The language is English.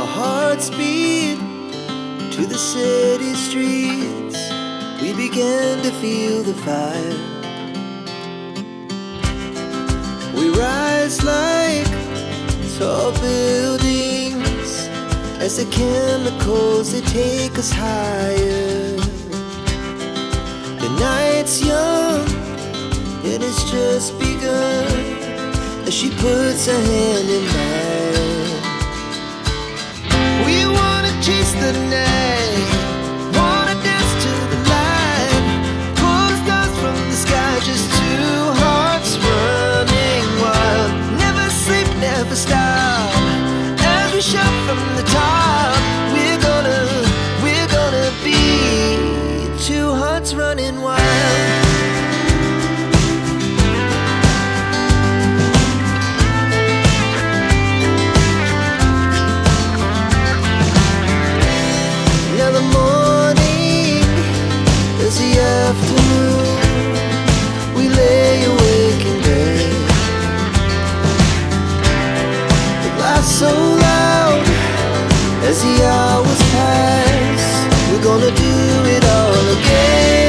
Our hearts beat to the city streets. We began to feel the fire. We rise like tall buildings as the chemicals, they take us higher. The night's young and it's just begun as she puts her hand in mine. We wanna chase the night, wanna dance to the light, pull the stars from the sky, just two hearts running wild. Never sleep, never stop, as we shout from the top. We're gonna be two hearts running wild. Now the morning is the afternoon. We lay awake in bed. The laughs so loud as the hours pass. We're gonna do it all again.